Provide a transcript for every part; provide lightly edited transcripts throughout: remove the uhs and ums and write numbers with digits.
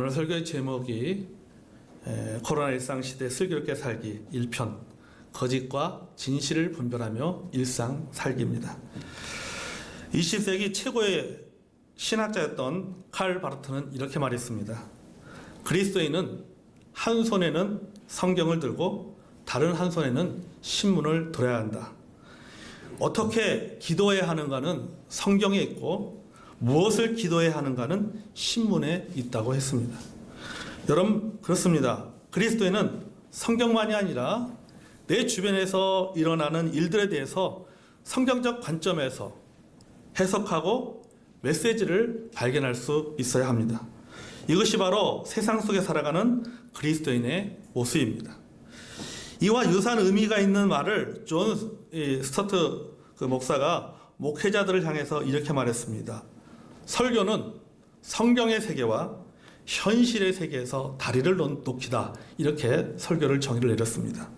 오늘 설교의 제목이 코로나 일상시대 슬기롭게 살기 1편 거짓과 진실을 분별하며 일상 살기입니다. 20세기 최고의 신학자였던 칼 바르트는 이렇게 말했습니다. 그리스도인은 한 손에는 성경을 들고 다른 한 손에는 신문을 들어야 한다. 어떻게 기도해야 하는가는 성경에 있고 무엇을 기도해야 하는가는 신문에 있다고 했습니다. 여러분, 그렇습니다. 그리스도인은 성경만이 아니라 내 주변에서 일어나는 일들에 대해서 성경적 관점에서 해석하고 메시지를 발견할 수 있어야 합니다. 이것이 바로 세상 속에 살아가는 그리스도인의 모습입니다. 이와 유사한 의미가 있는 말을 존 스터트 목사가 목회자들을 향해서 이렇게 말했습니다. 설교는 성경의 세계와 현실의 세계에서 다리를 놓기다. 이렇게 설교를 정의를 내렸습니다.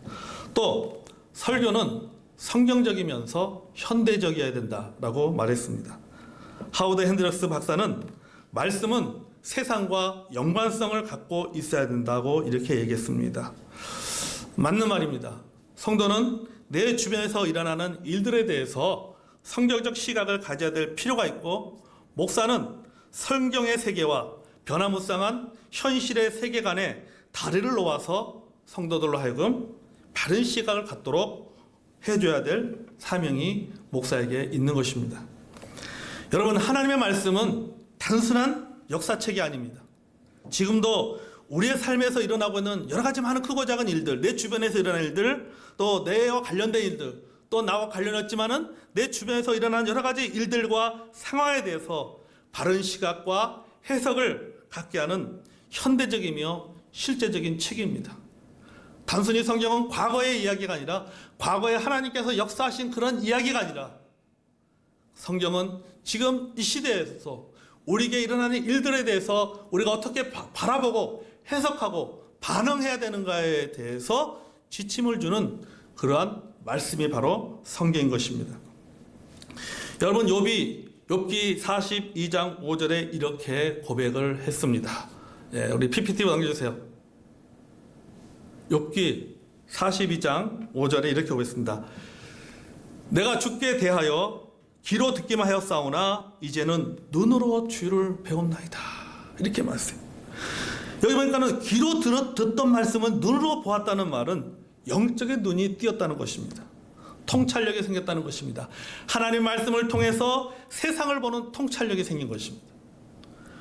또 설교는 성경적이면서 현대적이어야 된다라고 말했습니다. 하워드 핸드럭스 박사는 말씀은 세상과 연관성을 갖고 있어야 된다고 이렇게 얘기했습니다. 맞는 말입니다. 성도는 내 주변에서 일어나는 일들에 대해서 성경적 시각을 가져야 될 필요가 있고, 목사는 성경의 세계와 변화무쌍한 현실의 세계 간에 다리를 놓아서 성도들로 하여금 바른 시각을 갖도록 해줘야 될 사명이 목사에게 있는 것입니다. 여러분, 하나님의 말씀은 단순한 역사책이 아닙니다. 지금도 우리의 삶에서 일어나고 있는 여러 가지 많은 크고 작은 일들, 내 주변에서 일어나는 일들, 또 내와 관련된 일들, 또 나와 관련 없지만은 내 주변에서 일어나는 여러 가지 일들과 상황에 대해서 바른 시각과 해석을 갖게 하는 현대적이며 실제적인 책입니다. 단순히 성경은 과거의 이야기가 아니라, 과거에 하나님께서 역사하신 그런 이야기가 아니라, 성경은 지금 이 시대에서 우리에게 일어나는 일들에 대해서 우리가 어떻게 바라보고 해석하고 반응해야 되는가에 대해서 지침을 주는 그러한 말씀이 바로 성경인 것입니다. 여러분, 욥기 42장 5절에 이렇게 고백을 했습니다. 우리 PPT 넘겨주세요. 욥기 42장 5절에 이렇게 고백했습니다. 내가 주께 대하여 귀로 듣기만 하였사오나 이제는 눈으로 주를 배웠나이다. 이렇게 말했어요. 여기 보니까는 귀로 듣던 말씀은 눈으로 보았다는 말은 영적인 눈이 띄었다는 것입니다. 통찰력이 생겼다는 것입니다. 하나님 말씀을 통해서 세상을 보는 통찰력이 생긴 것입니다.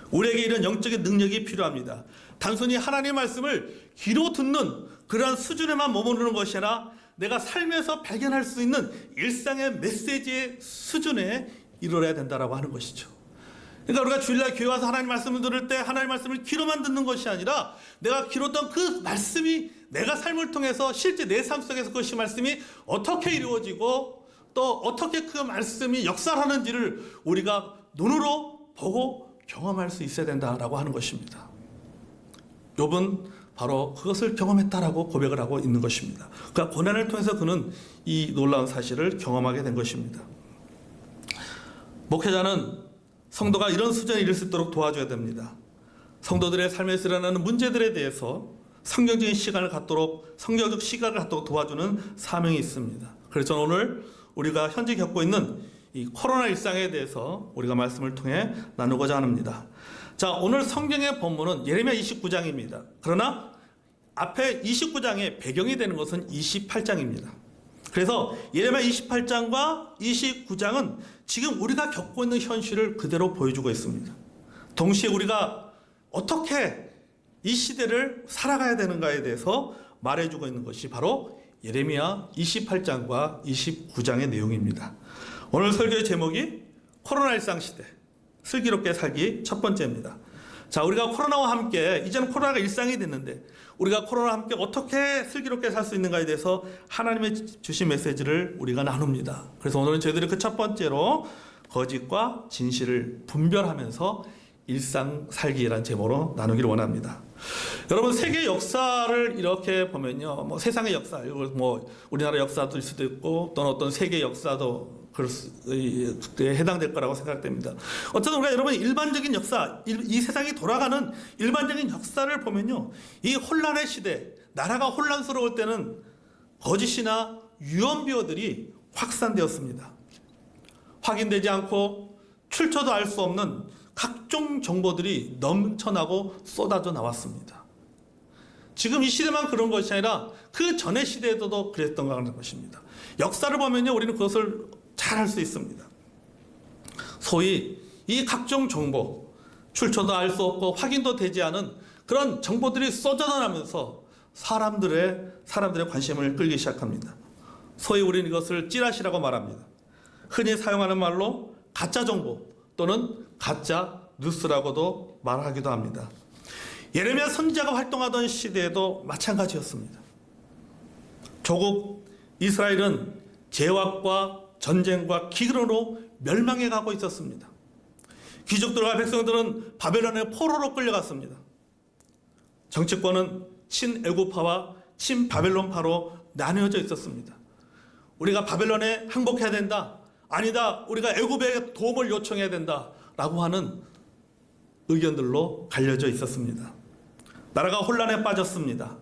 우리에게 이런 영적인 능력이 필요합니다. 단순히 하나님 말씀을 귀로 듣는 그러한 수준에만 머무르는 것이 아니라 내가 삶에서 발견할 수 있는 일상의 메시지의 수준에 이르러야 된다라고 하는 것이죠. 그러니까 우리가 주일날 교회 와서 하나님 말씀을 들을 때 하나님 말씀을 귀로만 듣는 것이 아니라 내가 귀로 듣던 그 말씀이 내가 삶을 통해서 실제 내 삶 속에서 그것이 말씀이 어떻게 이루어지고 또 어떻게 그 말씀이 역사하는지를 우리가 눈으로 보고 경험할 수 있어야 된다라고 하는 것입니다. 욥은 바로 그것을 경험했다라고 고백을 하고 있는 것입니다. 그러니까 고난을 통해서 그는 이 놀라운 사실을 경험하게 된 것입니다. 목회자는 성도가 이런 수준에 이를 수 있도록 도와줘야 됩니다. 성도들의 삶에서 일어나는 문제들에 대해서 성경적인 시간을 갖도록, 성경적 시각을 갖도록 도와주는 사명이 있습니다. 그래서 저는 오늘 우리가 현재 겪고 있는 이 코로나 일상에 대해서 우리가 말씀을 통해 나누고자 합니다. 자, 오늘 성경의 본문은 예레미야 29장입니다. 그러나 앞에 29장의 배경이 되는 것은 28장입니다. 그래서 예레미야 28장과 29장은 지금 우리가 겪고 있는 현실을 그대로 보여주고 있습니다. 동시에 우리가 어떻게 이 시대를 살아가야 되는가에 대해서 말해주고 있는 것이 바로 예레미야 28장과 29장의 내용입니다. 오늘 설교의 제목이 코로나 일상 시대 슬기롭게 살기 첫 번째입니다. 자, 우리가 코로나와 함께, 이제는 코로나가 일상이 됐는데 우리가 코로나와 함께 어떻게 슬기롭게 살 수 있는가에 대해서 하나님의 주신 메시지를 우리가 나눕니다. 그래서 오늘은 저희들이 그 첫 번째로 거짓과 진실을 분별하면서 일상 살기라는 제목으로 나누기를 원합니다. 여러분, 세계 역사를 이렇게 보면요, 세상의 역사, 우리나라 역사도 일 수도 있고 또는 어떤 세계 역사도 그에 해당될 거라고 생각됩니다. 어쨌든 우리가 여러분 일반적인 역사, 이 세상이 돌아가는 일반적인 역사를 보면요, 이 혼란의 시대, 나라가 혼란스러울 때는 거짓이나 유언비어들이 확산되었습니다. 확인되지 않고 출처도 알 수 없는 각종 정보들이 넘쳐나고 쏟아져 나왔습니다. 지금 이 시대만 그런 것이 아니라 그 전의 시대에도 그랬던 것입니다. 역사를 보면요, 우리는 그것을 잘 알 수 있습니다. 소위 이 각종 정보, 출처도 알 수 없고 확인도 되지 않은 그런 정보들이 쏟아져 나면서 사람들의 관심을 끌기 시작합니다. 소위 우리는 이것을 찌라시라고 말합니다. 흔히 사용하는 말로 가짜 정보 또는 가짜 뉴스라고도 말하기도 합니다. 예레미야 선지자가 활동하던 시대에도 마찬가지였습니다. 조국 이스라엘은 제약과 전쟁과 기근으로 멸망해 가고 있었습니다. 귀족들과 백성들은 바벨론의 포로로 끌려갔습니다. 정치권은 친애굽파와 친바벨론파로 나뉘어져 있었습니다. 우리가 바벨론에 항복해야 된다, 아니다, 우리가 애굽에 도움을 요청해야 된다라고 하는 의견들로 갈려져 있었습니다. 나라가 혼란에 빠졌습니다.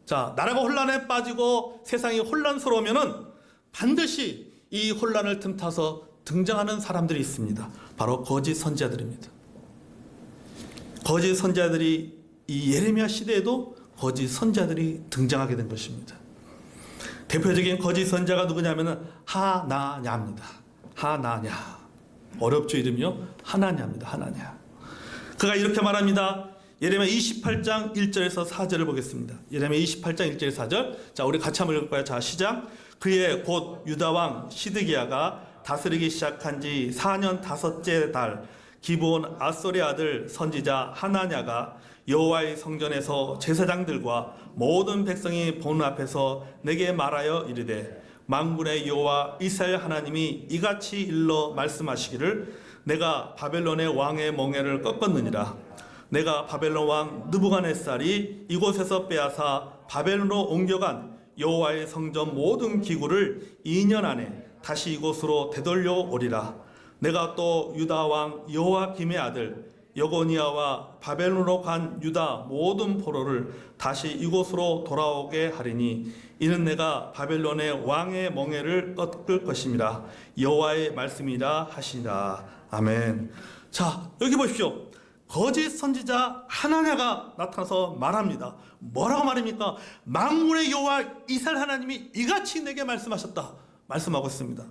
자, 나라가 혼란에 빠지고 세상이 혼란스러우면은 반드시 이 혼란을 틈타서 등장하는 사람들이 있습니다. 바로 거짓 선지자들입니다. 거짓 선지자들이 이 예레미야 시대에도 거짓 선지자들이 등장하게 된 것입니다. 대표적인 거짓 선지자가 누구냐면은 하나냐입니다. 하나냐. 어렵죠, 이름이요? 하나냐입니다. 하나냐. 그가 이렇게 말합니다. 예레미야 28장 1절에서 4절을 보겠습니다. 예레미야 28장 1절 4절. 자, 우리 같이 한번 읽을까요? 자, 시작. 그의 곧 유다 왕 시드기야가 다스리기 시작한 지 4년 5째 달 기브온 아솔의 아들 선지자 하나냐가 여호와의 성전에서 제사장들과 모든 백성이 보는 앞에서 내게 말하여 이르되, 만군의 여호와 이스라엘 하나님이 이같이 일러 말씀하시기를, 내가 바벨론의 왕의 멍에를 꺾었느니라. 내가 바벨론 왕 느부갓네살이 이곳에서 빼앗아 바벨론으로 옮겨간 여호와의 성전 모든 기구를 2년 안에 다시 이곳으로 되돌려 오리라. 내가 또 유다 왕 여호야김의 아들 여고니아와 바벨론으로 간 유다 모든 포로를 다시 이곳으로 돌아오게 하리니, 이는 내가 바벨론의 왕의 멍에를 꺾을 것임이라. 여호와의 말씀이라 하시니라. 아멘. 자, 여기 보십시오. 거짓 선지자 하나냐가 나타나서 말합니다. 뭐라고 말입니까? 만군의 여호와 이스라엘 하나님이 이같이 내게 말씀하셨다 말씀하고 있습니다.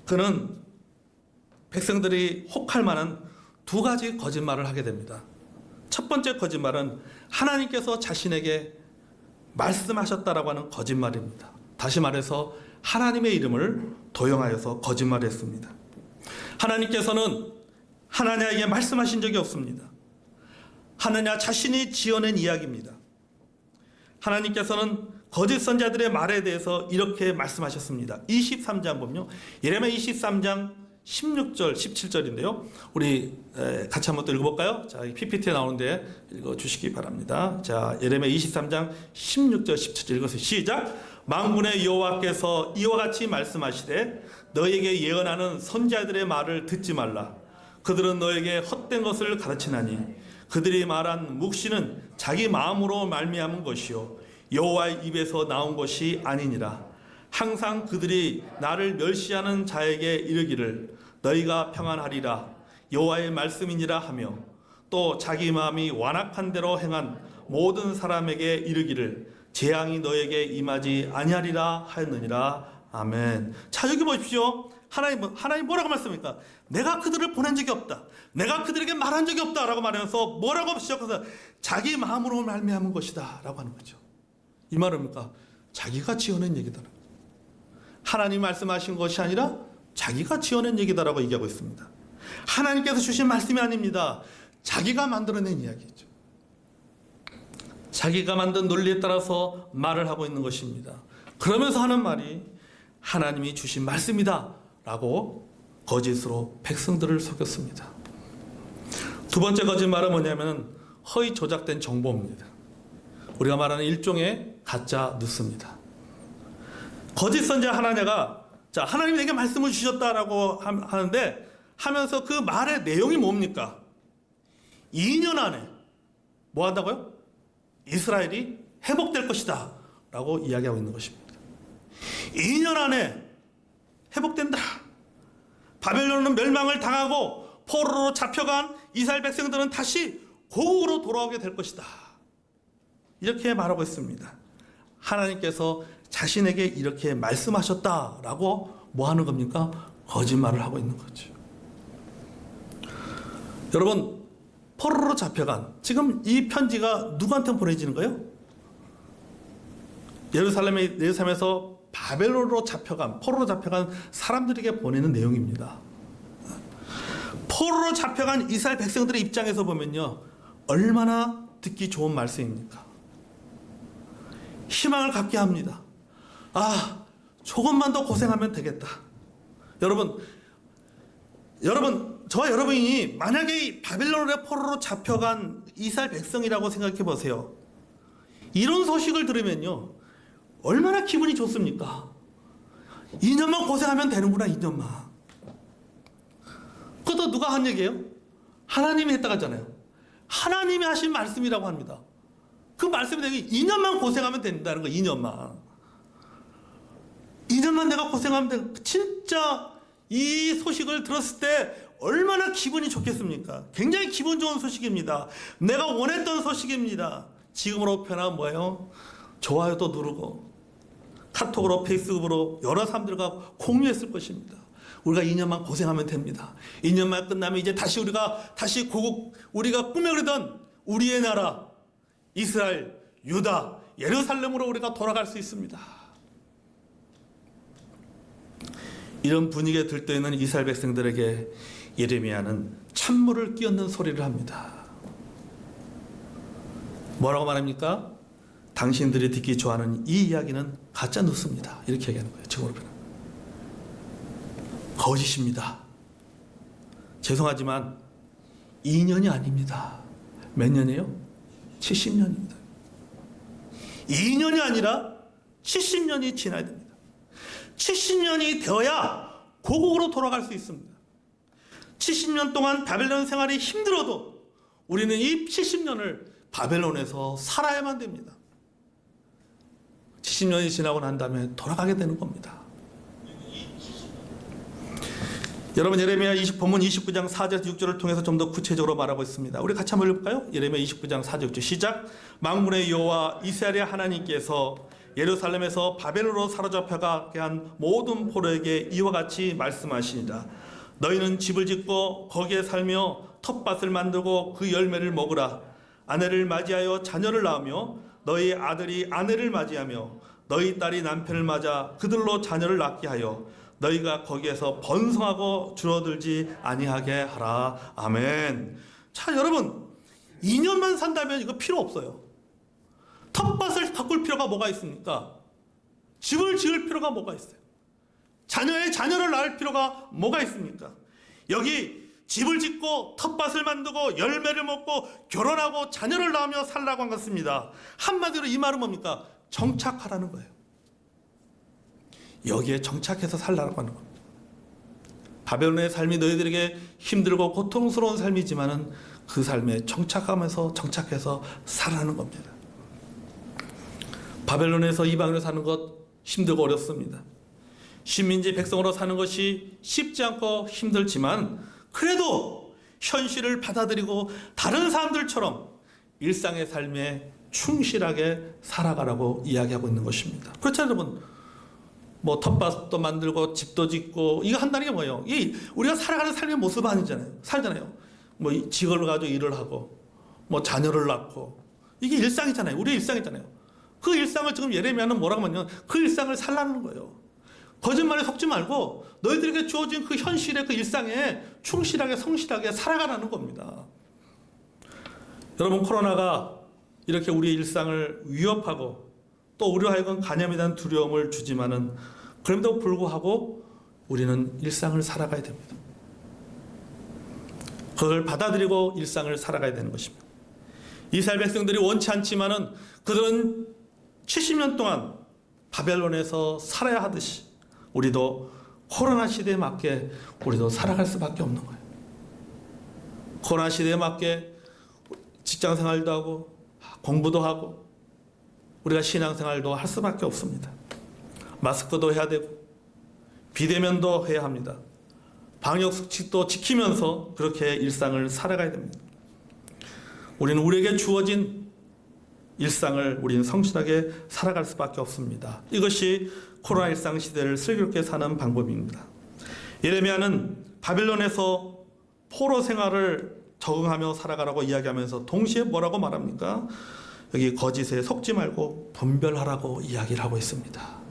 그는 백성들이 혹할 만한 두 가지 거짓말을 하게 됩니다. 첫 번째 거짓말은 하나님께서 자신에게 말씀하셨다라고 하는 거짓말입니다. 다시 말해서 하나님의 이름을 도용하여서 거짓말했습니다. 하나님께서는 하나냐에게 말씀하신 적이 없습니다. 하나냐 자신이 지어낸 이야기입니다. 하나님께서는 거짓 선지자들의 말에 대해서 이렇게 말씀하셨습니다. 23장 보면요, 예레미야 23장 16절 17절인데요 우리 같이 한번 또 읽어볼까요? 자, PPT에 나오는데 읽어주시기 바랍니다. 자, 예레미야 23장 16절 17절 읽으세요. 시작. 만군의 여호와께서 이와 같이 말씀하시되, 너에게 예언하는 선지자들의 말을 듣지 말라. 그들은 너에게 헛된 것을 가르치나니 그들이 말한 묵시는 자기 마음으로 말미암은 것이요 여호와의 입에서 나온 것이 아니니라. 항상 그들이 나를 멸시하는 자에게 이르기를, 너희가 평안하리라, 여호와의 말씀이니라 하며, 또 자기 마음이 완악한 대로 행한 모든 사람에게 이르기를, 재앙이 너에게 임하지 아니하리라 하였느니라. 아멘. 자, 여기 보십시오. 하나님 뭐라고 말씀합니까? 내가 그들을 보낸 적이 없다, 내가 그들에게 말한 적이 없다라고 말하면서 뭐라고 시작해서 자기 마음으로 말미암은 것이다 라고 하는 거죠. 이 말은 뭡니까? 자기가 지어낸 얘기다. 하나님 말씀하신 것이 아니라 자기가 지어낸 얘기다라고 얘기하고 있습니다. 하나님께서 주신 말씀이 아닙니다. 자기가 만들어낸 이야기죠. 자기가 만든 논리에 따라서 말을 하고 있는 것입니다. 그러면서 하는 말이 하나님이 주신 말씀이다 라고 거짓으로 백성들을 속였습니다. 두 번째 거짓말은 뭐냐면 허위 조작된 정보입니다. 우리가 말하는 일종의 가짜 뉴스입니다. 거짓 선자 하나냐가 자 하나님이 내게 말씀을 주셨다라고 하는데 하면서 그 말의 내용이 뭡니까? 2년 안에 뭐 한다고요? 이스라엘이 회복될 것이다 라고 이야기하고 있는 것입니다. 2년 안에 회복된다. 바벨론은 멸망을 당하고 포로로 잡혀간 이스라엘 백성들은 다시 고국으로 돌아오게 될 것이다. 이렇게 말하고 있습니다. 하나님께서 자신에게 이렇게 말씀하셨다라고 뭐 하는 겁니까? 거짓말을 하고 있는 거죠. 여러분, 포로로 잡혀간 지금 이 편지가 누구한테 보내지는 거예요? 예루살렘에서 바벨론으로 잡혀간 포로로 잡혀간 사람들에게 보내는 내용입니다. 포로로 잡혀간 이스라엘 백성들의 입장에서 보면요, 얼마나 듣기 좋은 말씀입니까? 희망을 갖게 합니다. 아, 조금만 더 고생하면 되겠다. 여러분, 저와 여러분이 만약에 바벨론의 포로로 잡혀간 이스라엘 백성이라고 생각해 보세요. 이런 소식을 들으면요, 얼마나 기분이 좋습니까? 2년만 고생하면 되는구나, 2년만. 그것도 누가 한 얘기예요? 하나님이 했다고 하잖아요. 하나님이 하신 말씀이라고 합니다. 그 말씀이 되게 2년만 고생하면 된다는 거예요. 2년만 내가 고생하면 돼. 진짜 이 소식을 들었을 때 얼마나 기분이 좋겠습니까? 굉장히 기분 좋은 소식입니다. 내가 원했던 소식입니다. 지금으로 표현하면 뭐예요? 좋아요도 누르고 카톡으로 페이스북으로 여러 사람들과 공유했을 것입니다. 우리가 2년만 고생하면 됩니다. 2년만 끝나면 이제 다시 고국, 우리가 꿈에 그리던 우리의 나라 이스라엘, 유다, 예루살렘으로 우리가 돌아갈 수 있습니다. 이런 분위기에 들떠있는 이스라엘 백성들에게 예레미야는 찬물을 끼얹는 소리를 합니다. 뭐라고 말합니까? 당신들이 듣기 좋아하는 이 이야기는 가짜 뉴스입니다. 이렇게 얘기하는 거예요. 지금으로 보면 거짓입니다. 죄송하지만 2년이 아닙니다. 몇 년이에요? 70년입니다. 2년이 아니라 70년이 지나야 됩니다. 70년이 되어야 고국으로 돌아갈 수 있습니다. 70년 동안 바벨론 생활이 힘들어도 우리는 이 70년을 바벨론에서 살아야만 됩니다. 70년이 지나고 난 다음에 돌아가게 되는 겁니다. 여러분, 예레미야 본문 29장 4절에서 6절을 통해서 좀 더 구체적으로 말하고 있습니다. 우리 같이 한번 읽어볼까요? 예레미야 29장 4절 6절 시작. 만군의 여호와 이스라엘의 하나님께서 예루살렘에서 바벨론으로 사로잡혀가게 한 모든 포로에게 이와 같이 말씀하시니라. 너희는 집을 짓고 거기에 살며 텃밭을 만들고 그 열매를 먹으라. 아내를 맞이하여 자녀를 낳으며 너희 아들이 아내를 맞이하며 너희 딸이 남편을 맞아 그들로 자녀를 낳게 하여 너희가 거기에서 번성하고 줄어들지 아니하게 하라. 아멘. 자, 여러분, 2년만 산다면 이거 필요 없어요. 텃밭을 가꿀 필요가 뭐가 있습니까? 집을 지을 필요가 뭐가 있어요? 자녀를 낳을 필요가 뭐가 있습니까? 여기 집을 짓고 텃밭을 만들고 열매를 먹고 결혼하고 자녀를 낳으며 살라고 한 것입니다. 한마디로 이 말은 뭡니까? 정착하라는 거예요. 여기에 정착해서 살라고 하는 겁니다. 바벨론의 삶이 너희들에게 힘들고 고통스러운 삶이지만은 그 삶에 정착해서 살아가는 겁니다. 바벨론에서 이방인으로 사는 것 힘들고 어렵습니다. 식민지 백성으로 사는 것이 쉽지 않고 힘들지만 그래도 현실을 받아들이고 다른 사람들처럼 일상의 삶에 충실하게 살아가라고 이야기하고 있는 것입니다. 그렇죠, 여러분? 뭐 텃밭도 만들고 집도 짓고 이거 한다는 게 뭐예요? 이 우리가 살아가는 삶의 모습 아니잖아요. 살잖아요. 뭐 직업을 가지고 일을 하고 뭐 자녀를 낳고 이게 일상이잖아요. 우리의 일상이잖아요. 그 일상을 지금 예레미야는 뭐라고 하냐면 그 일상을 살라는 거예요. 거짓말에 속지 말고 너희들에게 주어진 그 현실의 그 일상에 충실하게 성실하게 살아가라는 겁니다. 여러분, 코로나가 이렇게 우리의 일상을 위협하고 또 우리로 하여금 간염에 대한 두려움을 주지만은 그럼에도 불구하고 우리는 일상을 살아가야 됩니다. 그걸 받아들이고 일상을 살아가야 되는 것입니다. 이스라엘 백성들이 원치 않지만은 그들은 70년 동안 바벨론에서 살아야 하듯이 우리도 코로나 시대에 맞게 우리도 살아갈 수밖에 없는 거예요. 코로나 시대에 맞게 직장 생활도 하고 공부도 하고 우리가 신앙생활도 할 수밖에 없습니다. 마스크도 해야 되고 비대면도 해야 합니다. 방역수칙도 지키면서 그렇게 일상을 살아가야 됩니다. 우리는 우리에게 주어진 일상을 우리는 성실하게 살아갈 수밖에 없습니다. 이것이 코로나 일상 시대를 슬기롭게 사는 방법입니다. 예레미야는 바벨론에서 포로 생활을 적응하며 살아가라고 이야기하면서 동시에 뭐라고 말합니까? 여기 거짓에 속지 말고 분별하라고 이야기를 하고 있습니다.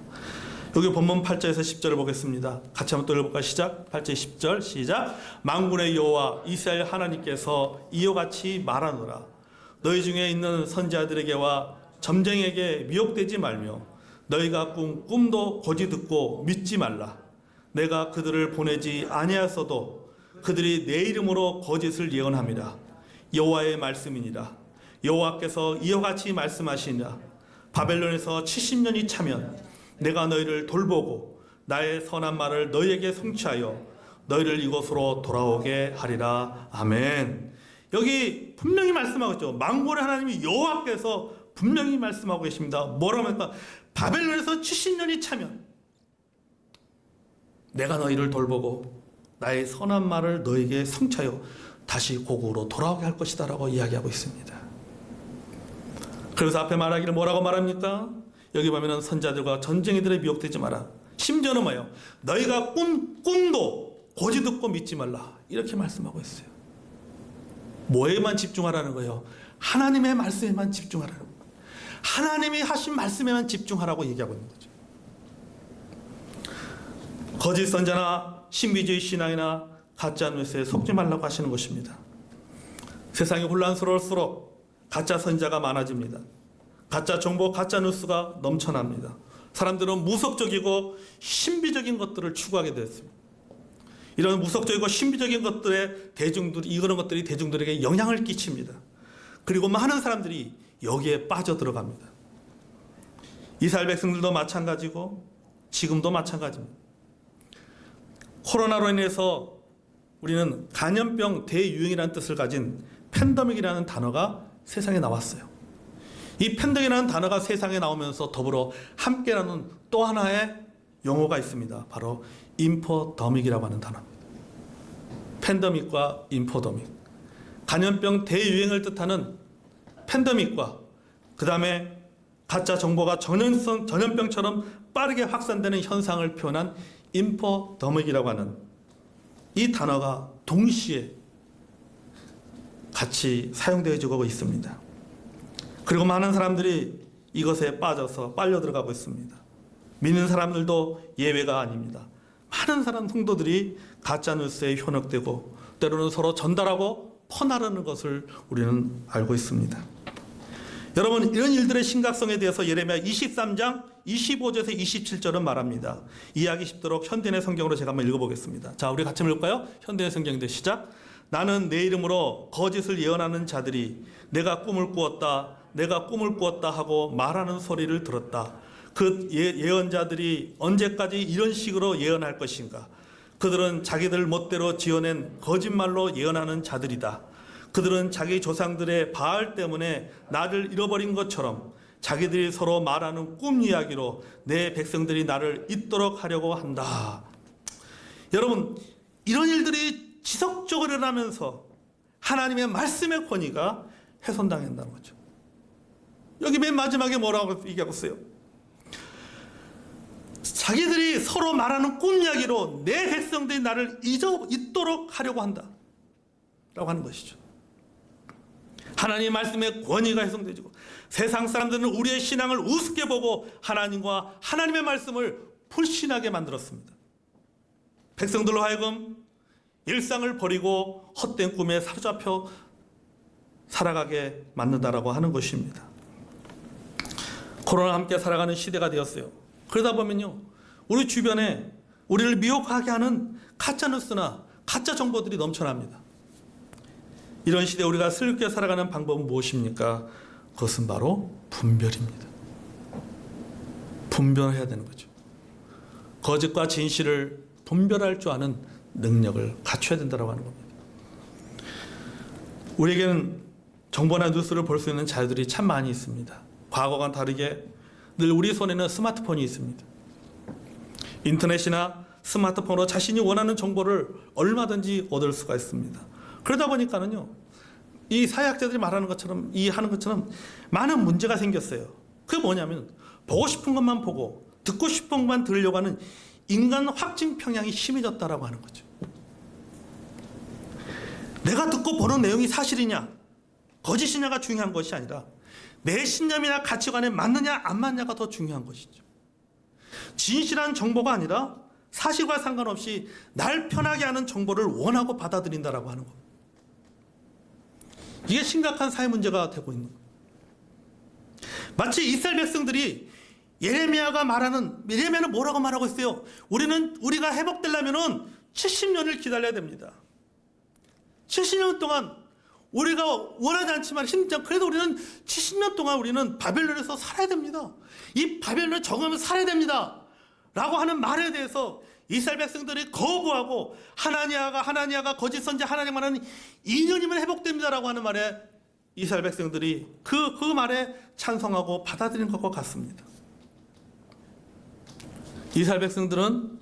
여기 본문 8절에서 10절을 보겠습니다. 같이 한번 또 읽어볼까요? 시작. 8절 10절 시작. 만군의 여호와 이스라엘 하나님께서 이와 같이 말하노라. 너희 중에 있는 선지자들에게와 점쟁이에게 미혹되지 말며 너희가 꾼 꿈도 거짓 듣고 믿지 말라. 내가 그들을 보내지 아니하였어도 그들이 내 이름으로 거짓을 예언함이라. 여호와의 말씀이니라. 여호와께서 이와 같이 말씀하시니라. 바벨론에서 70년이 차면 내가 너희를 돌보고 나의 선한 말을 너희에게 성취하여 너희를 이곳으로 돌아오게 하리라. 아멘. 여기 분명히 말씀하고 있죠. 만군의 하나님이 여호와께서 분명히 말씀하고 계십니다. 뭐라고 합니까? 바벨론에서 70년이 차면 내가 너희를 돌보고 나의 선한 말을 너희에게 성취하여 다시 고국으로 돌아오게 할 것이다 라고 이야기하고 있습니다. 그래서 앞에 말하기를 뭐라고 말합니까? 여기 보면 선자들과 전쟁이들에 미혹되지 마라. 심지어는 뭐예요? 너희가 꿈도 거짓 듣고 믿지 말라. 이렇게 말씀하고 있어요. 뭐에만 집중하라는 거예요? 하나님의 말씀에만 집중하라는 거예요. 하나님이 하신 말씀에만 집중하라고 얘기하고 있는 거죠. 거짓 선자나 신비주의 신앙이나 가짜 뉴스에 속지 말라고 하시는 것입니다. 세상이 혼란스러울수록 가짜 선자가 많아집니다. 가짜 정보, 가짜 뉴스가 넘쳐납니다. 사람들은 무속적이고 신비적인 것들을 추구하게 됐습니다. 이런 무속적이고 신비적인 것들에 이런 것들이 대중들에게 영향을 끼칩니다. 그리고 많은 사람들이 여기에 빠져 들어갑니다. 이스라엘 백성들도 마찬가지고 지금도 마찬가지입니다. 코로나로 인해서 우리는 감염병 대유행이라는 뜻을 가진 팬데믹이라는 단어가 세상에 나왔어요. 이 팬데믹이라는 단어가 세상에 나오면서 더불어 함께라는 또 하나의 용어가 있습니다. 바로 인포더믹이라고 하는 단어입니다. 팬데믹과 인포더믹. 감염병 대유행을 뜻하는 팬데믹과 그 다음에 가짜 정보가 전염병처럼 빠르게 확산되는 현상을 표현한 인포더믹이라고 하는 이 단어가 동시에 같이 사용되어지고 있습니다. 그리고 많은 사람들이 이것에 빠져서 빨려 들어가고 있습니다. 믿는 사람들도 예외가 아닙니다. 많은 성도들이 가짜뉴스에 현혹되고 때로는 서로 전달하고 퍼나르는 것을 우리는 알고 있습니다. 여러분, 이런 일들의 심각성에 대해서 예레미야 23장 25절에서 27절은 말합니다. 이해하기 쉽도록 현대인의 성경으로 제가 한번 읽어보겠습니다. 자, 우리 같이 읽을까요? 현대인의 성경인데 시작. 나는 내 이름으로 거짓을 예언하는 자들이 내가 꿈을 꾸었다 하고 말하는 소리를 들었다. 그 예언자들이 언제까지 이런 식으로 예언할 것인가? 그들은 자기들 멋대로 지어낸 거짓말로 예언하는 자들이다. 그들은 자기 조상들의 바알 때문에 나를 잃어버린 것처럼 자기들이 서로 말하는 꿈 이야기로 내 백성들이 나를 잊도록 하려고 한다. 여러분, 이런 일들이 지속적으로 일어나면서 하나님의 말씀의 권위가 훼손당한다는 거죠. 여기 맨 마지막에 뭐라고 얘기하고 있어요? 자기들이 서로 말하는 꿈 이야기로 내 백성들이 나를 잊도록 하려고 한다 라고 하는 것이죠. 하나님의 말씀의 권위가 훼손되고 세상 사람들은 우리의 신앙을 우습게 보고 하나님과 하나님의 말씀을 불신하게 만들었습니다. 백성들로 하여금 일상을 버리고 헛된 꿈에 사로잡혀 살아가게 만든다라고 하는 것입니다. 코로나와 함께 살아가는 시대가 되었어요. 그러다 보면요, 우리 주변에 우리를 미혹하게 하는 가짜뉴스나 가짜 정보들이 넘쳐납니다. 이런 시대에 우리가 슬기롭게 살아가는 방법은 무엇입니까? 그것은 바로 분별입니다. 분별해야 되는 거죠. 거짓과 진실을 분별할 줄 아는 능력을 갖춰야 된다고 하는 겁니다. 우리에게는 정보나 뉴스를 볼 수 있는 자유들이 참 많이 있습니다. 과거와는 다르게 늘 우리 손에는 스마트폰이 있습니다. 인터넷이나 스마트폰으로 자신이 원하는 정보를 얼마든지 얻을 수가 있습니다. 그러다 보니까는요, 이 사회학자들이 말하는 것처럼, 하는 것처럼 많은 문제가 생겼어요. 그게 뭐냐면, 보고 싶은 것만 보고, 듣고 싶은 것만 들으려고 하는 인간 확증 평양이 심해졌다라고 하는 거죠. 내가 듣고 보는 내용이 사실이냐, 거짓이냐가 중요한 것이 아니라, 내 신념이나 가치관에 맞느냐, 안 맞느냐가 더 중요한 것이죠. 진실한 정보가 아니라 사실과 상관없이 날 편하게 하는 정보를 원하고 받아들인다라고 하는 것. 이게 심각한 사회 문제가 되고 있는 거예요. 마치 이스라엘 백성들이 예레미야는 뭐라고 말하고 있어요? 우리가 회복되려면은 70년을 기다려야 됩니다. 70년 동안 우리가 원하지 않지만 그래도 우리는 70년 동안 우리는 바벨론에서 살아야 됩니다. 이 바벨론에 적응하면 살아야 됩니다. 라고 하는 말에 대해서 이스라엘 백성들이 거부하고 하나니아가 거짓 선지 하나님 말하는 2년이면 회복됩니다라고 하는 말에 이스라엘 백성들이 그 말에 찬성하고 받아들인 것과 같습니다. 이스라엘 백성들은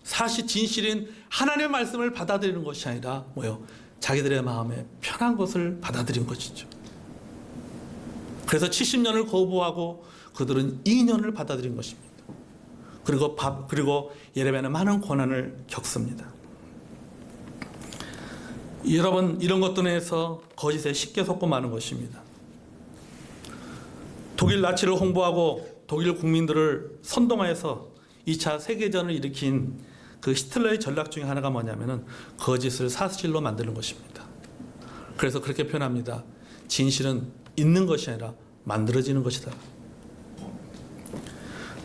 사실 진실인 하나님의 말씀을 받아들이는 것이 아니라 자기들의 마음에 편한 것을 받아들인 것이죠. 그래서 70년을 거부하고 그들은 2년을 받아들인 것입니다. 그리고 예레미야는 많은 고난을 겪습니다. 여러분, 이런 것들에 의해서 거짓에 쉽게 속고 마는 것입니다. 독일 나치를 홍보하고 독일 국민들을 선동하여서 2차 세계전을 일으킨 그 히틀러의 전략 중에 하나가 뭐냐면은 거짓을 사실로 만드는 것입니다. 그래서 그렇게 표현합니다. 진실은 있는 것이 아니라 만들어지는 것이다.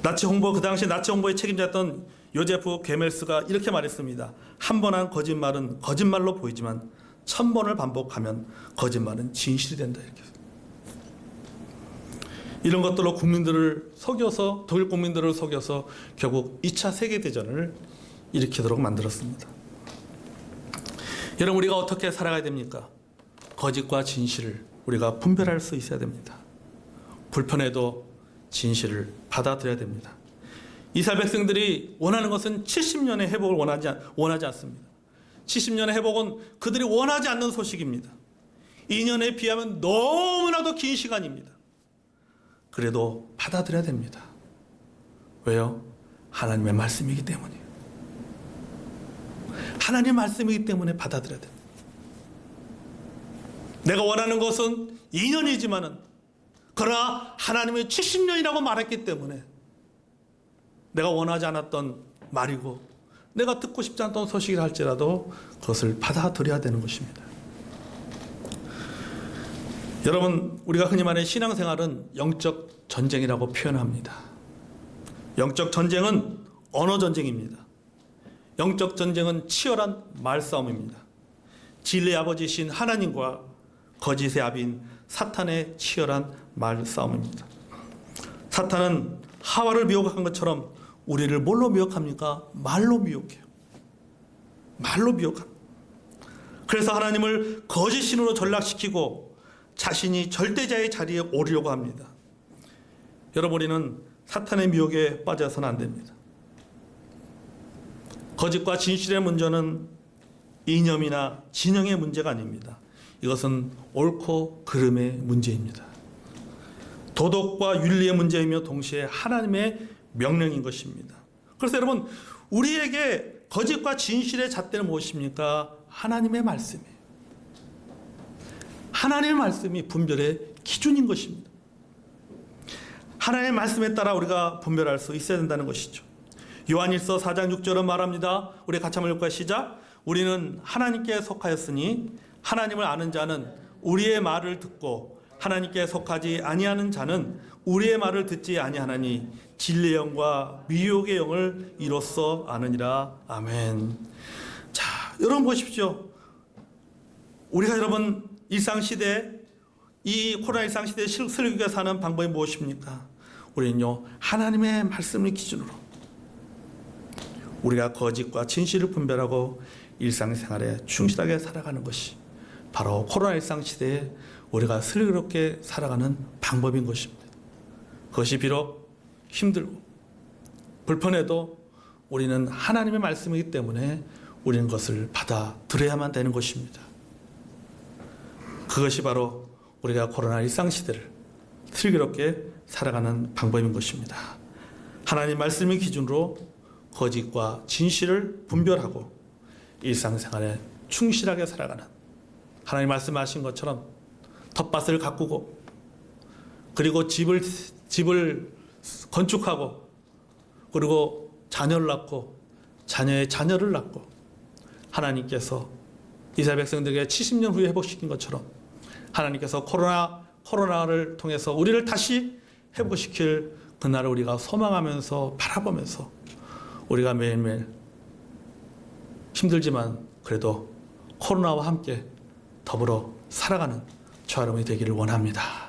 그 당시 나치 홍보에 책임졌던 요제프 게멜스가 이렇게 말했습니다. 한 번 한 거짓말은 거짓말로 보이지만 1000번을 반복하면 거짓말은 진실이 된다. 이렇게. 이런 것들로 독일 국민들을 속여서 결국 2차 세계대전을 일으키도록 만들었습니다. 여러분, 우리가 어떻게 살아가야 됩니까? 거짓과 진실을 우리가 분별할 수 있어야 됩니다. 불편해도 진실을 받아들여야 됩니다. 이스라엘 백성들이 원하는 것은 70년의 회복을 원하지 않습니다. 70년의 회복은 그들이 원하지 않는 소식입니다. 2년에 비하면 너무나도 긴 시간입니다. 그래도 받아들여야 됩니다. 왜요? 하나님의 말씀이기 때문이에요. 하나님의 말씀이기 때문에 받아들여야 됩니다. 내가 원하는 것은 2년이지만은 그러나 하나님의 70년이라고 말했기 때문에 내가 원하지 않았던 말이고 내가 듣고 싶지 않던 소식이라 할지라도 그것을 받아들여야 되는 것입니다. 여러분, 우리가 흔히 말하는 신앙생활은 영적 전쟁이라고 표현합니다. 영적 전쟁은 언어 전쟁입니다. 영적 전쟁은 치열한 말싸움입니다. 진리의 아버지신 하나님과 거짓의 아비인 사탄의 치열한 말싸움입니다. 사탄은 하와를 미혹한 것처럼 우리를 뭘로 미혹합니까? 말로 미혹해요. 말로 미혹합니다. 그래서 하나님을 거짓신으로 전락시키고 자신이 절대자의 자리에 오르려고 합니다. 여러분, 우리는 사탄의 미혹에 빠져서는 안 됩니다. 거짓과 진실의 문제는 이념이나 진영의 문제가 아닙니다. 이것은 옳고 그름의 문제입니다. 도덕과 윤리의 문제이며 동시에 하나님의 명령인 것입니다. 그래서 여러분, 우리에게 거짓과 진실의 잣대는 무엇입니까? 하나님의 말씀이에요. 하나님의 말씀이 분별의 기준인 것입니다. 하나님의 말씀에 따라 우리가 분별할 수 있어야 된다는 것이죠. 요한일서 4장 6절은 말합니다. 우리 같이 한번 읽을까요? 시작. 우리는 하나님께 속하였으니 하나님을 아는 자는 우리의 말을 듣고 하나님께 속하지 아니하는 자는 우리의 말을 듣지 아니하나니 진리의 영과 미혹의 영을 이로써 아느니라. 아멘. 자, 여러분 보십시오. 우리가 여러분 일상시대, 이 코로나 일상시대에 설교가 사는 방법이 무엇입니까? 우리는요 하나님의 말씀을 기준으로 우리가 거짓과 진실을 분별하고 일상생활에 충실하게 살아가는 것이 바로 코로나 일상 시대에 우리가 슬기롭게 살아가는 방법인 것입니다. 그것이 비록 힘들고 불편해도 우리는 하나님의 말씀이기 때문에 우리는 그것을 받아들여야만 되는 것입니다. 그것이 바로 우리가 코로나 일상 시대를 슬기롭게 살아가는 방법인 것입니다. 하나님 말씀의 기준으로 거짓과 진실을 분별하고 일상생활에 충실하게 살아가는, 하나님 말씀하신 것처럼 텃밭을 가꾸고 그리고 집을 건축하고 그리고 자녀를 낳고 자녀의 자녀를 낳고 하나님께서 이스라엘 백성들에게 70년 후에 회복시킨 것처럼 하나님께서 코로나를 통해서 우리를 다시 회복시킬 그날을 우리가 소망하면서 바라보면서 우리가 매일매일 힘들지만 그래도 코로나와 함께 더불어 살아가는 저와 여러분이 되기를 원합니다.